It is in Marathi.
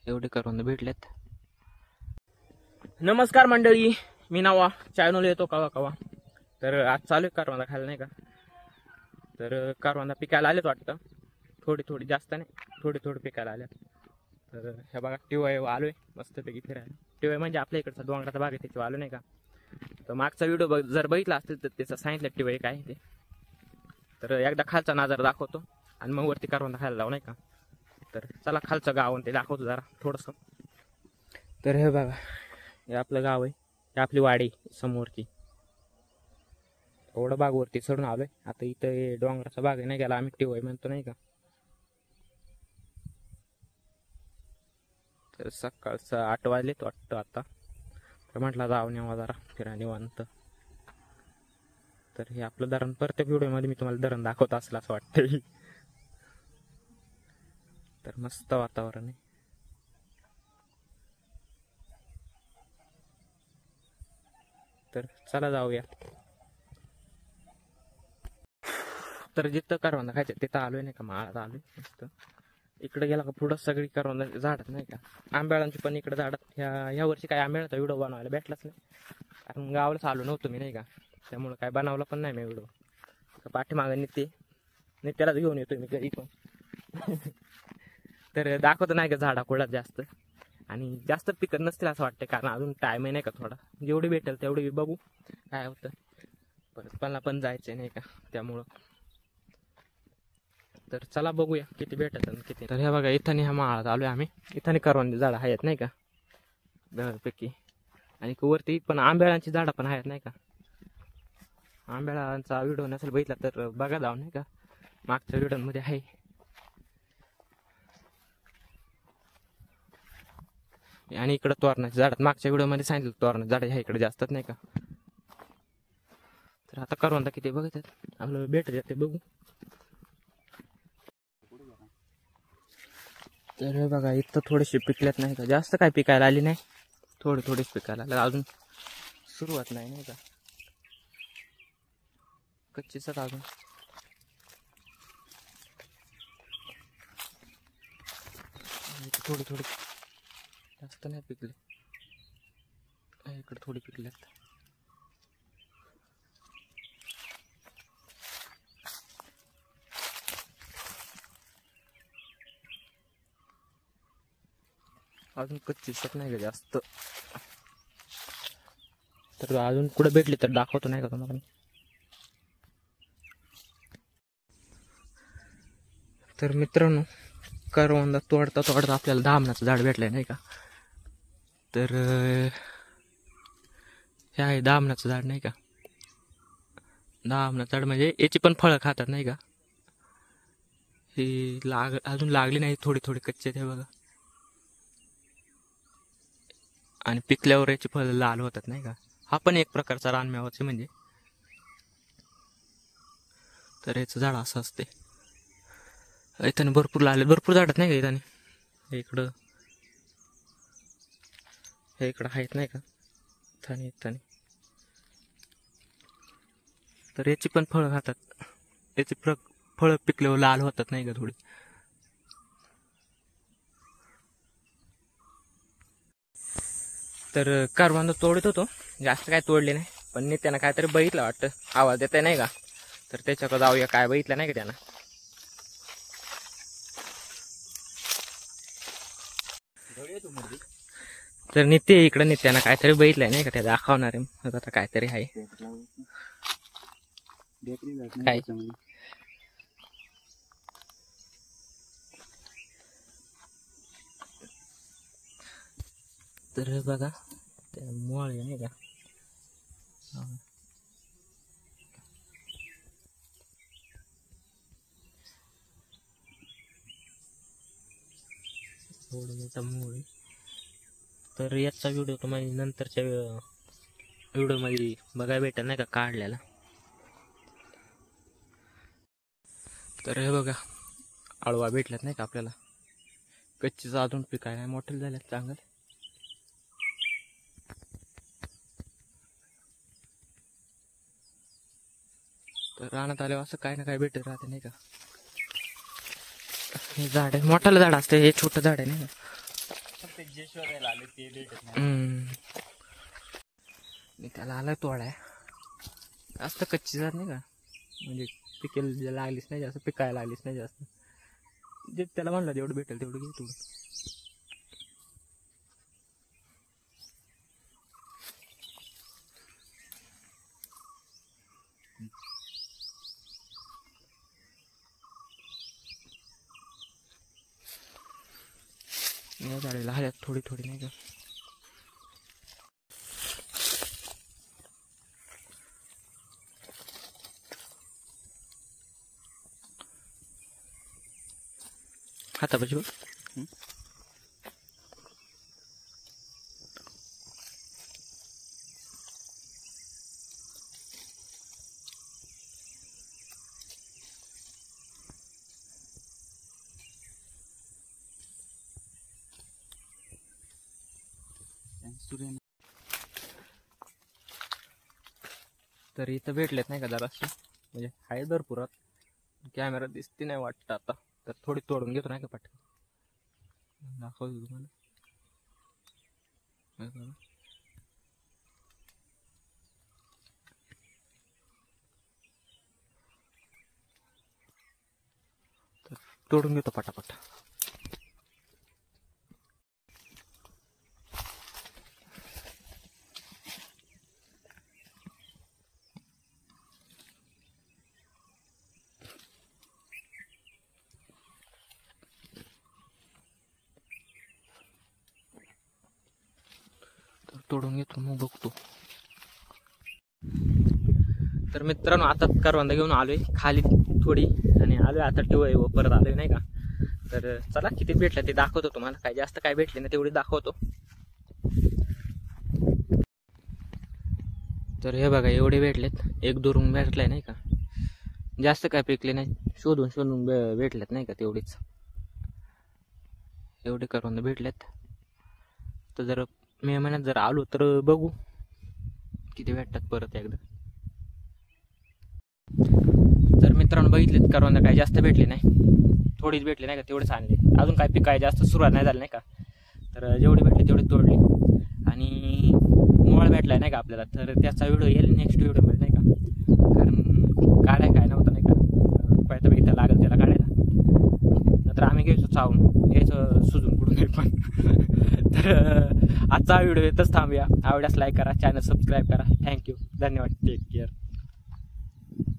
एवढे करून भेटलेत. नमस्कार मंडळी, मी नावा चॅनल येतो कवा कवा. तर आज चालू आहे कारवांदा खायला नाही का. तर कारवांदा पिकायला आलेत वाटतं, थोडी जास्त नाही, थोडी पिकायला आल्या. तर ह्या बघा टिवाय आलोय मस्तपैकी फिरायला. टिवाय म्हणजे आपल्या इकडचा डोंगराचा भाग आहे, त्याची आलो नाही का. तर मागचा व्हिडिओ जर बघितला असेल तर त्याचं सांगितलं टिवाय काय ते. तर एकदा खालचा नजारा दाखवतो आणि मग वरती कारवांदा खायला जाऊ नाही का. तर चला खालचं गाव ते दाखवतो जरा थोडंसं. तर हे बघा, हे आपलं गाव आहे, हे आपली वाडी समोरची. एवढं बागवरती चढून आलोय. आता इथं डोंगराचा बाग आहे नाही, गेला आम्ही टिवाय म्हणतो नाही का. तर सकाळचं 8 वाजलेत वाटतं आता. तर म्हटलं जाऊ नेवा जरा फिरा निवांत. तर हे आपलं धरण, प्रत्येक व्हिडिओमध्ये मी तुम्हाला धरण दाखवत असलं असं वाटतंय. तर मस्त वातावरण आहे. तर चला जाऊया. तर जिथं कारवांदा खायचं तिथं आलोय नाही का, माळात आलोय मस्त. इकडे गेला का पुढं सगळी कारवांदा झाडात नाही का. आंब्याळांची पण इकडे झाडात. ह्या वर्षी काय आंब्याळाचा व्हिडिओ बनवायला भेटलाच नाही, कारण गावालाच आलो नव्हतो मी नाही का. त्यामुळे काय बनवलं पण नाही मी व्हिडिओ. पाठीमागं नित्यालाच घेऊन येतोय मी घरी पण. तर दाखवत नाही का झाडा खोडात जास्त, आणि जास्त पिकत नसतील असं वाटतं, कारण अजून टाइम आहे नाही का थोडा. जेवढी भेटेल तेवढी बघू काय होतं. परत पण जायचं नाही का, त्यामुळं. तर चला बघूया किती भेटत आणि किती. तर हे बघा, इथं ह्या माळात आलोय आम्ही. इथं करवंदी झाडं आहेत नाही का बऱ्यापैकी, आणि वरती पण आंब्याळांची झाडं पण आहेत नाही का. आंब्याळांचा व्हिडिओ नसेल बघितला तर बघा जाऊ नाही का, मागच्या व्हिडिओमध्ये आहे. आणि इकडं तोरणाची झाडात मागच्या व्हिडिओमध्ये सांगितलं तोरणाची झाडं ह्या इकडे जास्तच नाही का. तर आता करवंदा किती बघत आपल्याला भेटत ते बघू. तर हे बघा, इथं थोडेसे पिकल्यात नाही का, जास्त काय पिकायला आली नाही, थोडीच पिकायला आलं. अजून सुरुवात नाही का, कच्चीच अजून. थोडी जास्त नाही पिकले, इकडे थोडी पिकल्यात. अजून कच्चीच नाही का जास्त. तर अजून कुठे भेटली तर दाखवतो नाही का तुम्हाला. तर मित्रांनो, करवंदा तोडता आपल्याला धामणाचं झाड भेटलंय नाही का. तर हे आहे धामणाचं झाड नाही का. धामणाचं झाड म्हणजे याची पण फळं खातात नाही का. ही अजून लागली नाही, थोडी कच्चे ते बघा. आणि पिकल्यावर याची फळं लाल होतात नाही का. हा पण एक प्रकारचा रानमेवाचे म्हणजे. तर याचं झाड असं असते. इथं भरपूर लागले, भरपूर झाडात नाही का इथं. हे इकडं आहेत नाही का इथं. तर याची पण फळं खातात. याची फळं पिकल्यावर लाल होतात नाही का थोडी. तर कारवंदा तोडत होतो, जास्त काय तोडले नाही. पण नित्यानं काहीतरी बघितलं वाटतं, आवाज येत नाही का. तर त्याच्याकडे जाऊया, काय बघितलं नाही का त्यानं. तर नित्यानं काहीतरी बघितलंय नाही का, त्या दाखवणार आहे आता काहीतरी आहे काय. तर बघा, त्या मुळे नाही का. मूळ. तर याचा व्हिडिओ तुम्हाला नंतरच्या व्हिडिओमध्ये बघायला भेटेल नाही का, काढलेला. तर हे बघा, आळवा भेटल्यात नाही का आपल्याला. कच्चीच अजून पिकाय नाही, मोठे झाल्यात चांगले. तर रानात आल्यावर असं काय ना काय भेटत राहते नाही का. हे झाड आहे, मोठालं झाड असते, हे छोटं झाड आहे नाही का. जे शोधायला आले ते भेटत नाही. त्याला आलाय तोडाय जास्त कच्ची जात नाही का, म्हणजे पिकेल लागलीच नाही जास्त, पिकायला लागलीच नाही जास्त. जे त्याला म्हणलं तेवढं भेटेल तेवढं घे तोडून. या झाडाला हल्यात थोडी थोडी नाही का. हातापाशी बघ. तर इथं भेटलेत नाही का जराशी, म्हणजे आहे भरपूर. कॅमेरा दिसते नाही वाटतं आता, तर थोडी तोडून घेतो नाही का पटकन दाखवतो तुम्हाला. तर तोडून घेतो पटापट. तोडून घेतो मग बघतो. तर मित्रांनो आता करवंदा घेऊन आलोय खाली थोडी, आणि आलोय आता टिवय व परत आलोय नाही का. तर चला किती भेटलं ते दाखवतो तुम्हाला. काय जास्त काय भेटले ना तेवढी दाखवतो. तर हे बघा एवढे भेटलेत, एक दोरून भेटलाय नाही का, जास्त काय पिकले नाही, शोधून शोधून भेटलेत नाही का तेवढीच. एवढे करवंद भेटलेत. तर जर मे महिन्यात जर आलो तर बघू किती भेटतात परत एकदा. तर मित्रांनो बघितलेत करवंद काय जास्त भेटले नाही, थोडीच भेटली नाही का, तेवढेच आणले. अजून काय पिकाय जास्त सुरुवात नाही झाली नाही का. तर जेवढी भेटली तेवढी तोडली. आणि मोळ भेटलाय नाही का आपल्याला, तर त्याचा व्हिडिओ येईल नेक्स्ट व्हिडिओमध्ये नाही का. कारण काढाय काय नव्हतं नाही का, पाहिजे इथं लागेल त्याला काढायला. नंतर आम्ही घ्यायचो चावून, घ्यायचं सुजून पुढून पण. तर आजचा व्हिडिओ येतच थांबूया. आवडल्यास लाईक करा, चॅनल सबस्क्राईब करा. थँक्यू, धन्यवाद, टेक केअर.